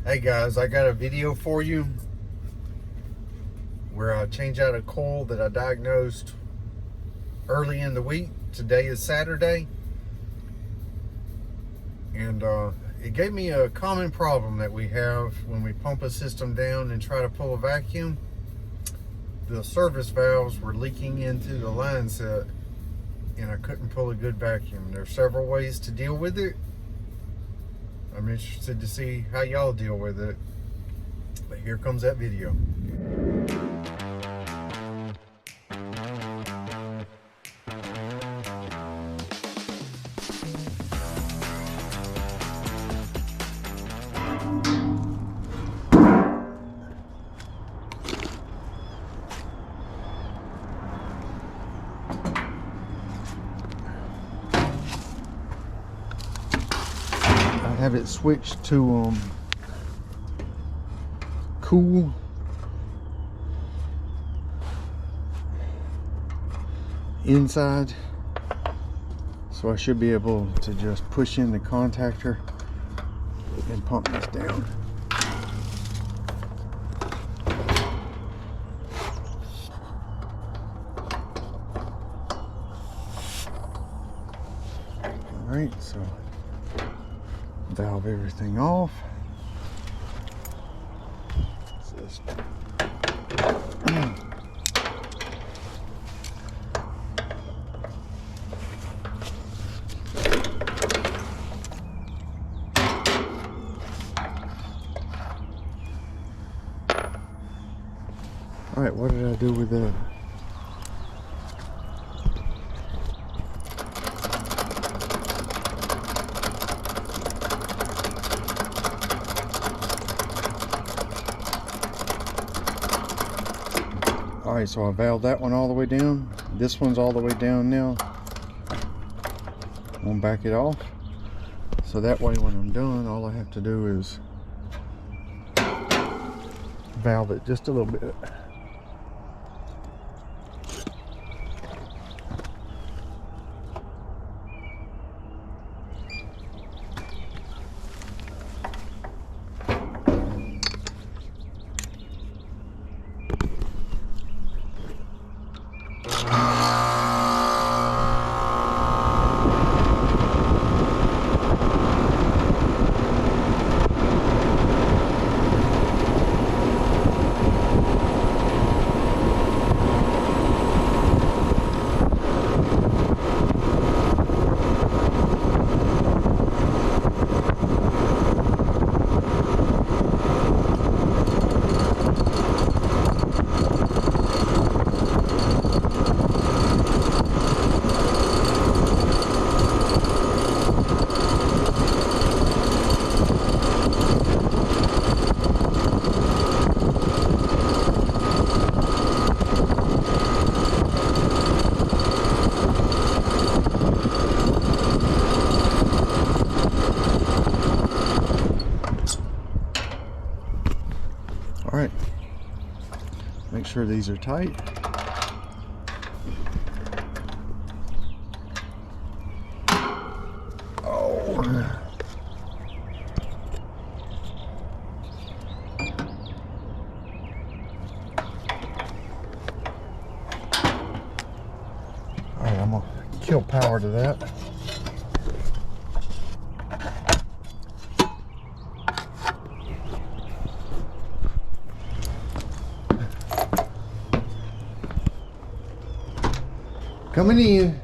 Hey guys, I got a video for you where I change out a coil that I diagnosed early in the week. Today is Saturday, and it gave me a common problem that we have when we pump a system down and try to pull a vacuum. The service valves were leaking into the line set and I couldn't pull a good vacuum. There's several ways to deal with it. I'm interested to see how y'all deal with it. But here comes that video. I have it switched to cool. Inside, so I should be able to just push in the contactor and pump this down. Alright, so valve everything off. Just Alright, what did I do with that? Alright, so I valved that one all the way down. This one's all the way down now. I'm gonna back it off. So that way when I'm done, all I have to do is valve it just a little bit. Alright, make sure these are tight. Oh. Alright, I'm gonna kill power to that. Coming in.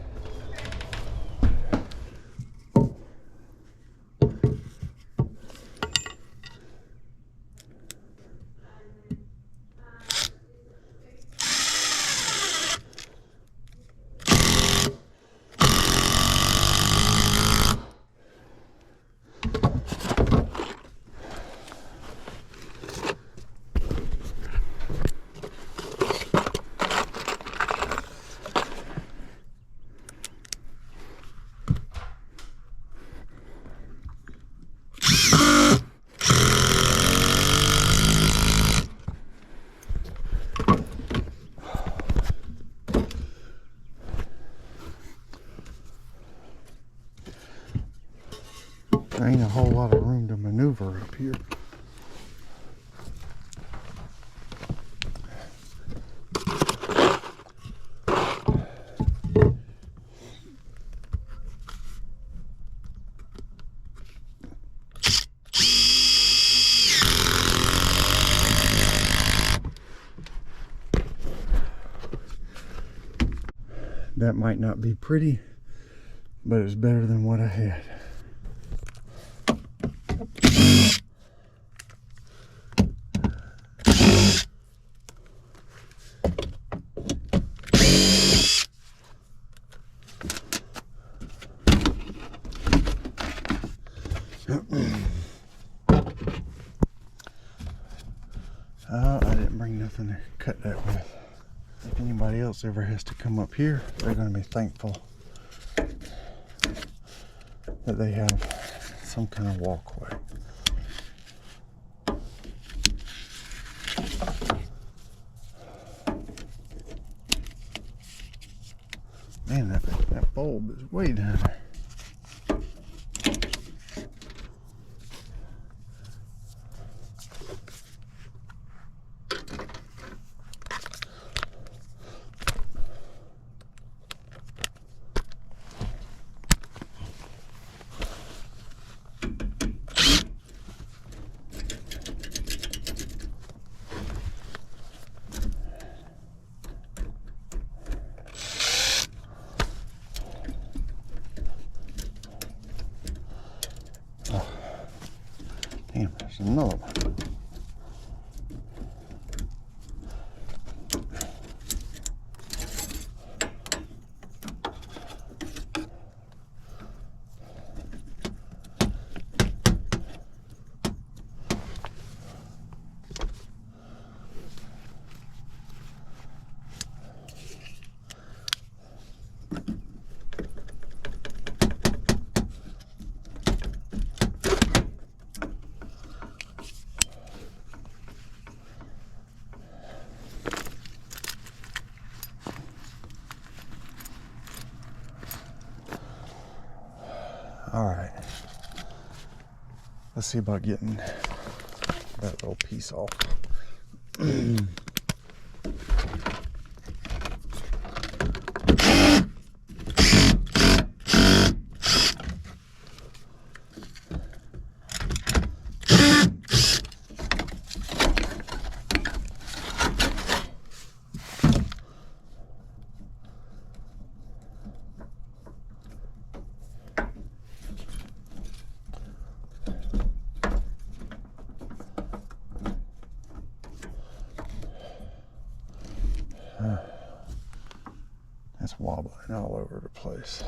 There ain't a whole lot of room to maneuver up here. That might not be pretty, but it's better than what I had. I didn't bring nothing to cut that with. If anybody else ever has to come up here, they're going to be thankful that they have some kind of walkway. Man, that bulb is way down there. Damn, there's another one. All right, let's see about getting that little piece off. That's wobbling all over the place.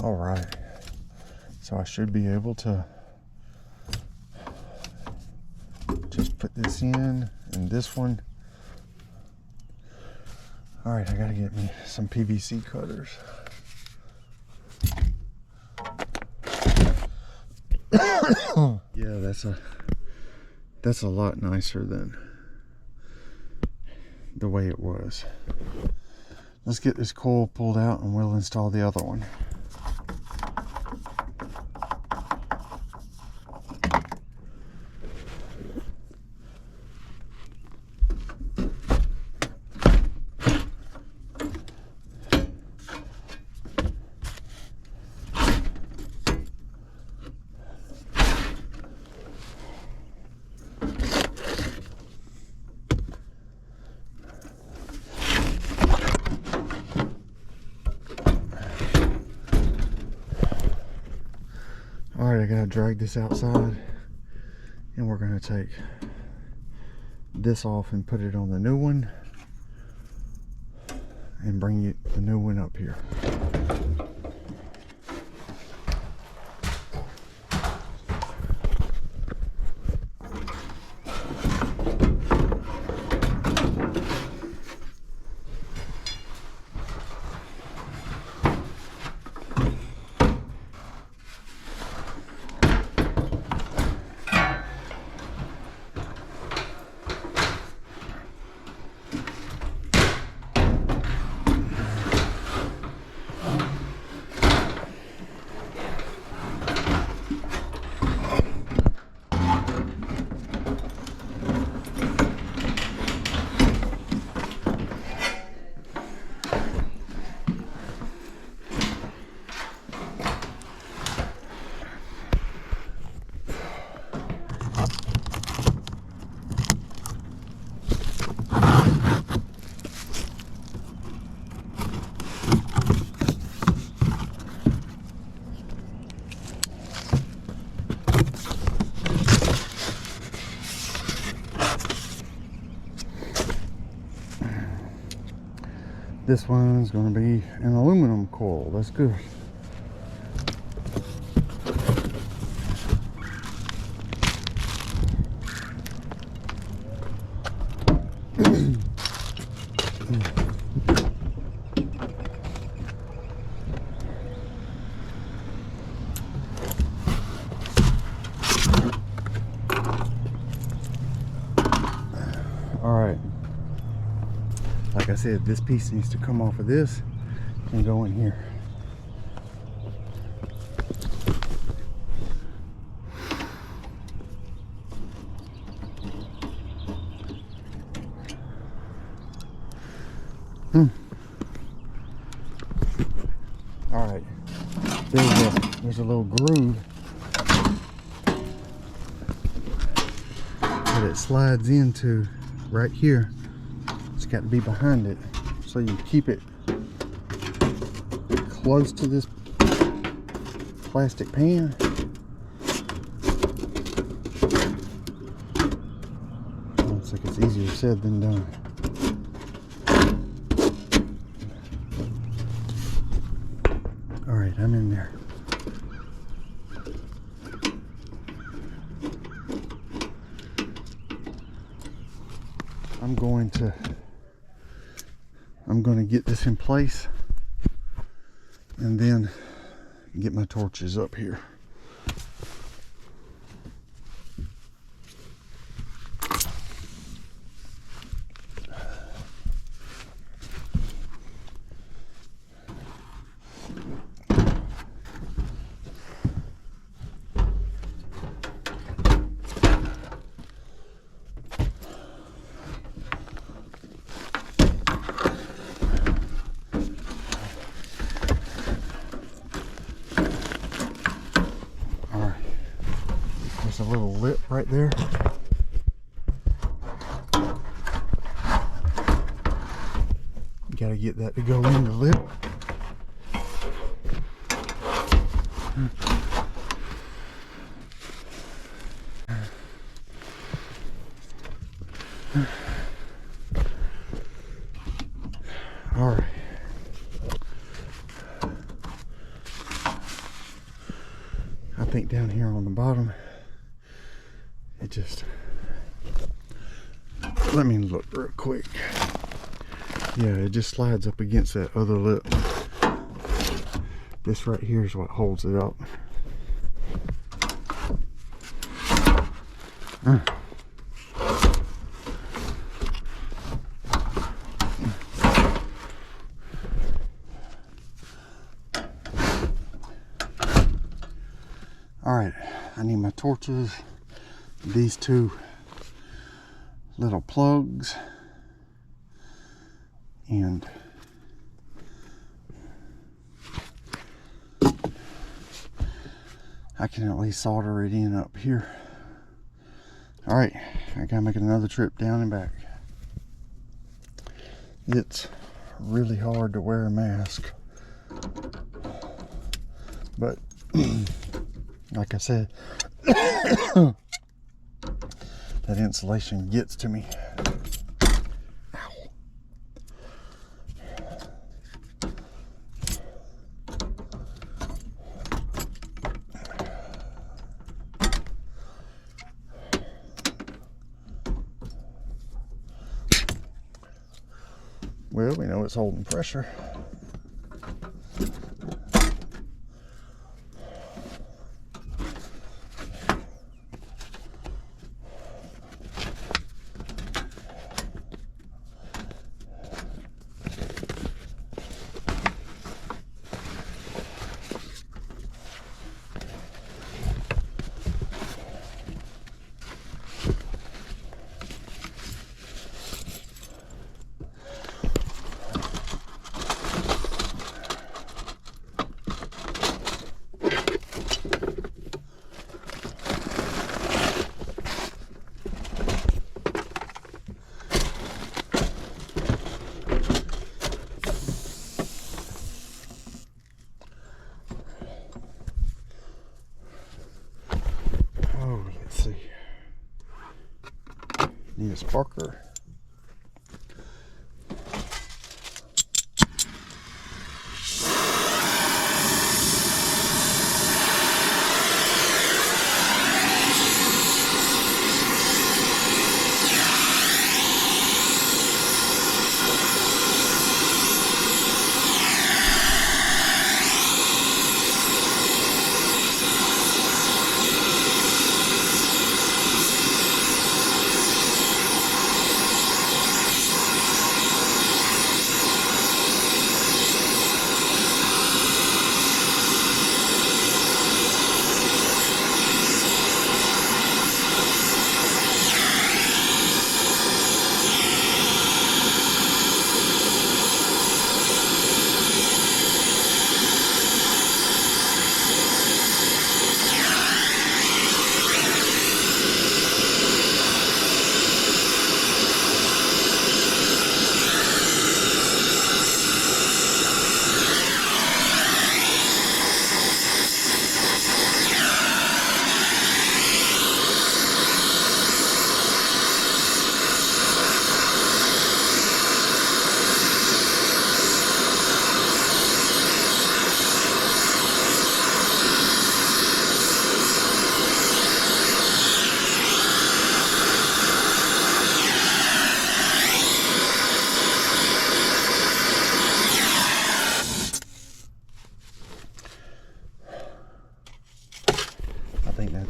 All right, so I should be able to just put this in and this one. All right, I gotta get me some PVC cutters. Yeah, that's a lot nicer than the way it was. Let's get this coil pulled out and we'll install the other one. Alright, I gotta drag this outside and we're gonna take this off and put it on the new one and bring the new one up here. This one's going to be an aluminum coil. That's good. Alright, like I said, this piece needs to come off of this and go in here. Alright, there's a little groove that it slides into right here. It's got to be behind it, so you keep it close to this plastic pan. Looks like it's easier said than done. All right, I'm in there. I'm going to get this in place and then get my torches up here. A little lip right there. Got to get that to go in the lip. All right. I think down here on the bottom, it just, let me look real quick. Yeah, it just slides up against that other lip. This right here is what holds it up. All right, I need my torches, these two little plugs, and I can at least solder it in up here. All right, I gotta make another trip down and back. It's really hard to wear a mask, but like I said, that insulation gets to me. Ow. Well, we know it's holding pressure. Need a sparker.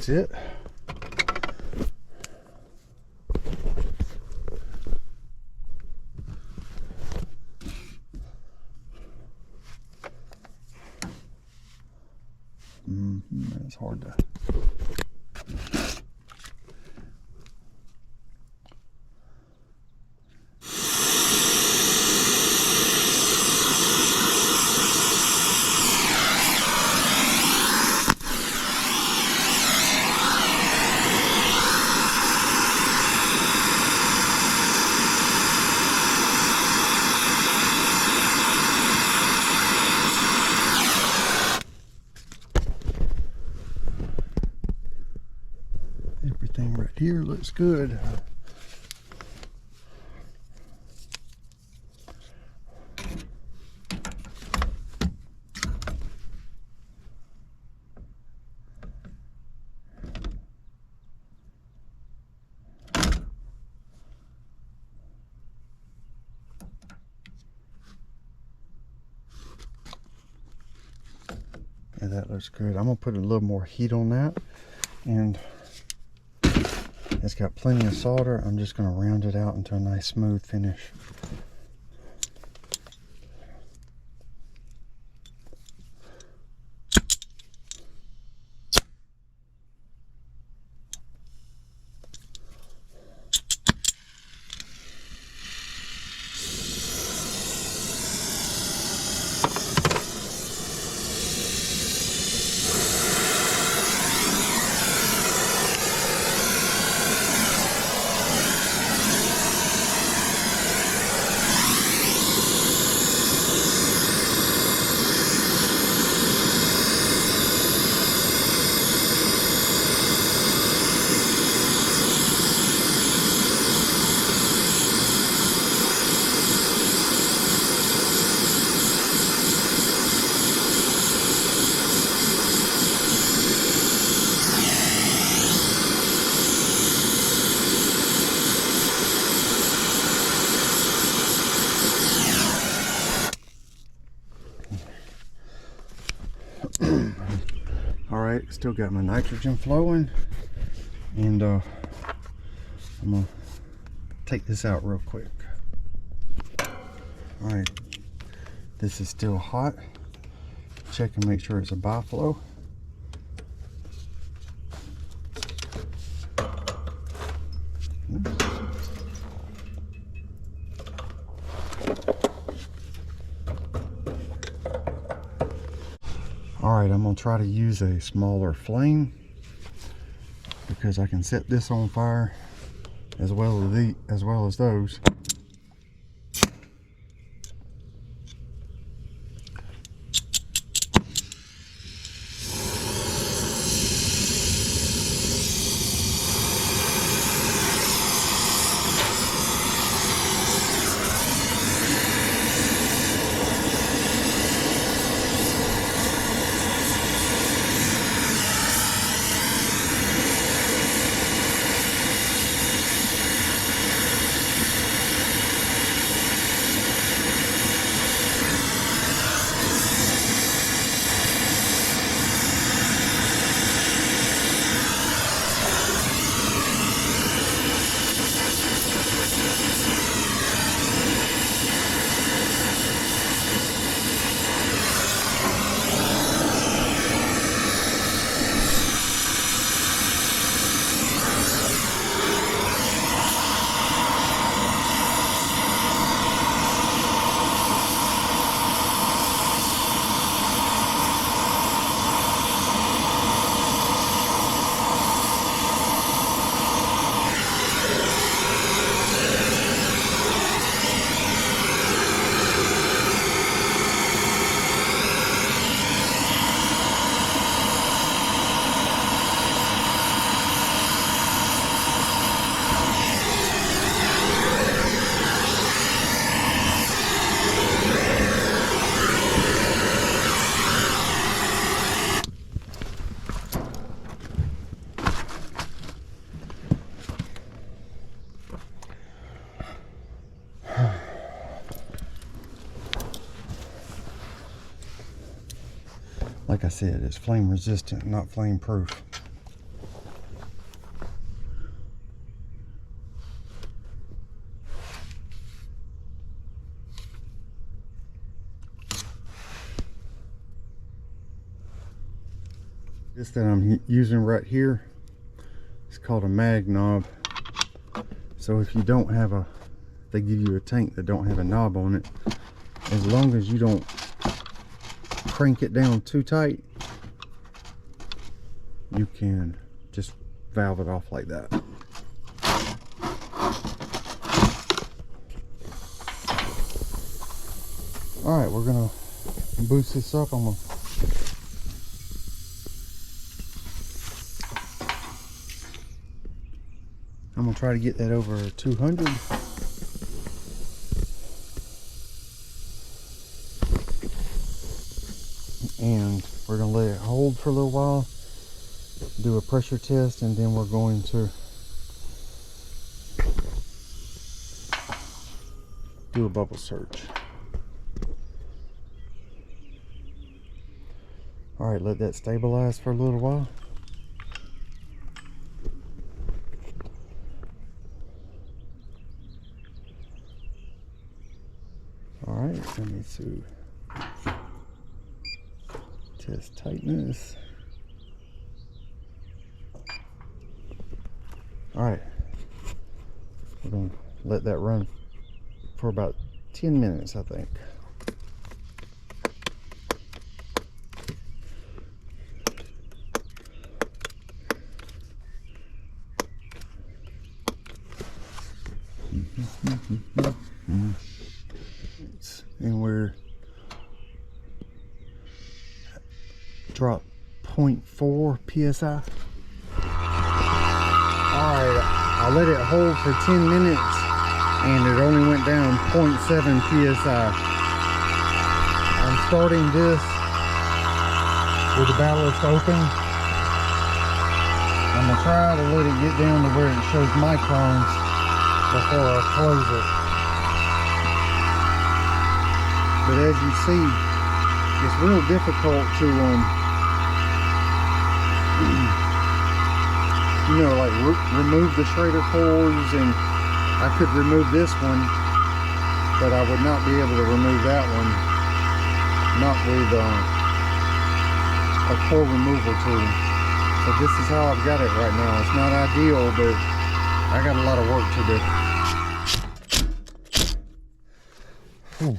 that's it. It's hard to. Everything right here looks good. Yeah, that looks good. I'm gonna put a little more heat on that, and it's got plenty of solder. I'm just going to round it out into a nice smooth finish. Alright, still got my nitrogen flowing, and I'm gonna take this out real quick. Alright, this is still hot. Check and make sure it's a biflow. Alright, I'm going to try to use a smaller flame because I can set this on fire as well as those. Like I said, it's flame resistant, not flame proof. This that I'm using right here is called a mag knob. So if you don't have a, they give you a tank that don't have a knob on it, as long as you don't crank it down too tight, you can just valve it off like that. All right, we're gonna boost this up. I'm gonna try to get that over 200. And we're gonna let it hold for a little while, do a pressure test, and then we're going to do a bubble search. All right, let that stabilize for a little while. All right, let me see. Test tightness. All right, we're gonna let that run for about 10 minutes, I think. And we're drop 0.4 psi. Alright, I let it hold for 10 minutes and it only went down 0.7 psi. I'm starting this with the ballast open. I'm going to try to let it get down to where it shows microns before I close it. But as you see, it's real difficult to you know, like remove the Schrader cores, and I could remove this one, but I would not be able to remove that one, not with a core removal tool. So this is how I've got it right now. It's not ideal, but I got a lot of work to do. Whew.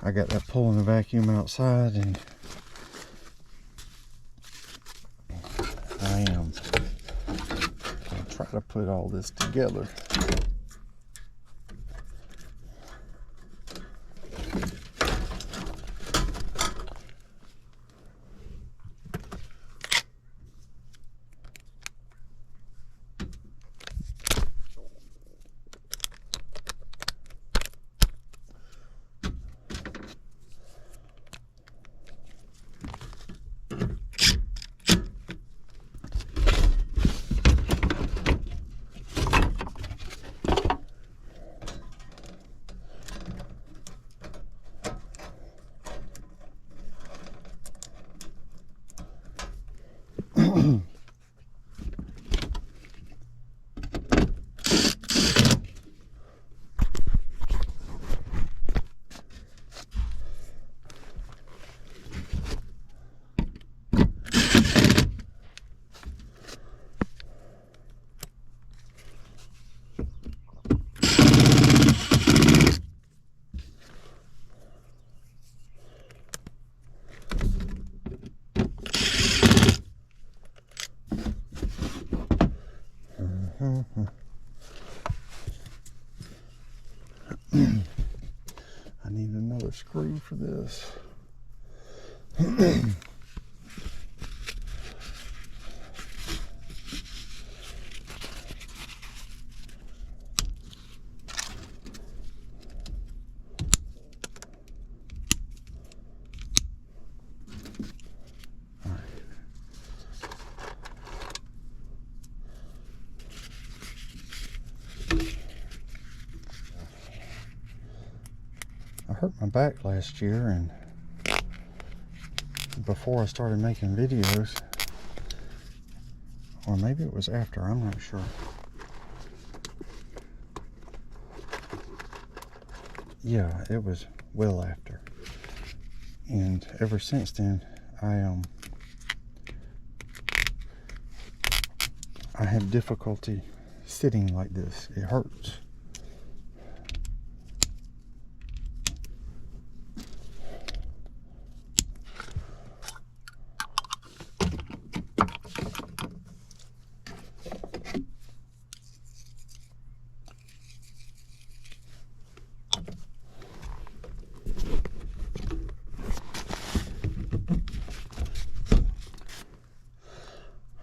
I got that pulling the vacuum outside, and I am gonna try to put all this together. I need another screw for this. I hurt my back last year, and before I started making videos, or maybe it was after, I'm not sure. Yeah, it was well after. And ever since then, I have difficulty sitting like this. It hurts.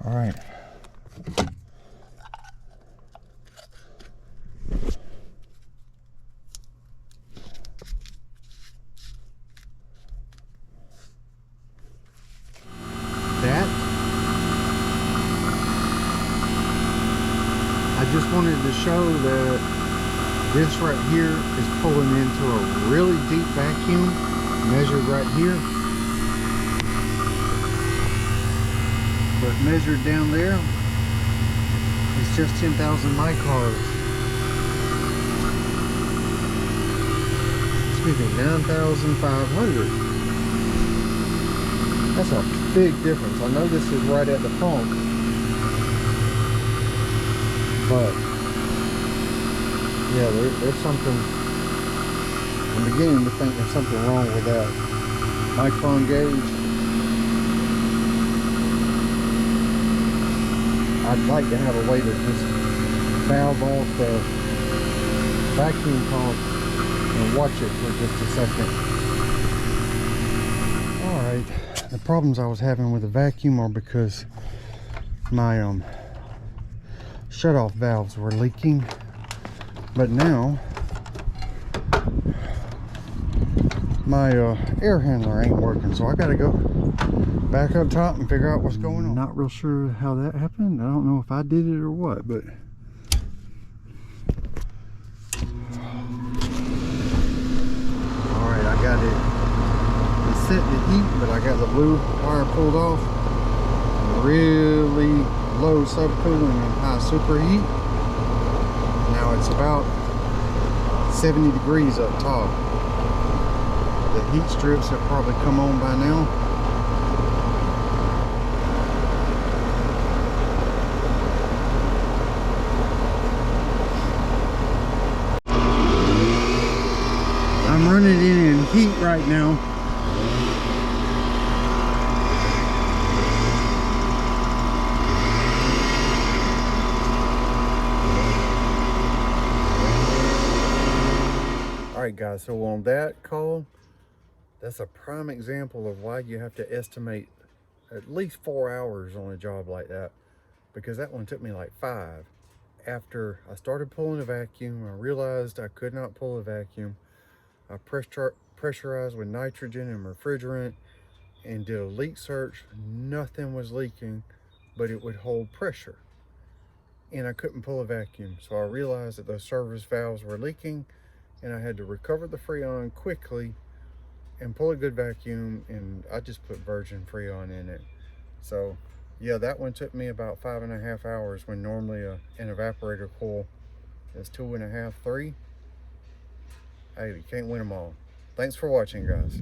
All right. I just wanted to show that this right here is pulling into a really deep vacuum, measured right here. But measured down there, it's just 10,000 microns. Excuse me, 9,500. That's a big difference. I know this is right at the pump, but yeah, there's something. I'm beginning to think there's something wrong with that micron gauge. I'd like to have a way to just valve off the vacuum pump and watch it for just a second. Alright, the problems I was having with the vacuum are because my shut-off valves were leaking, but now my air handler ain't working, so I gotta go back up top and figure out what's going on. Not real sure how that happened. I don't know if I did it or what, but alright, I got it set to heat, but I got the blue wire pulled off. Really low subcooling and high superheat. Now it's about 70 degrees up top. The heat strips have probably come on by now. I'm running it in heat right now. Alright guys, so on that call, that's a prime example of why you have to estimate at least 4 hours on a job like that, because that one took me like 5. After I started pulling a vacuum, I realized I could not pull a vacuum. I pressurized with nitrogen and refrigerant and did a leak search. Nothing was leaking, but it would hold pressure, and I couldn't pull a vacuum. So I realized that those service valves were leaking, and I had to recover the Freon quickly and pull a good vacuum, and I just put virgin Freon in it. So yeah, that one took me about 5.5 hours, when normally an evaporator coil is 2.5, 3. Hey, you can't win them all. Thanks for watching, guys.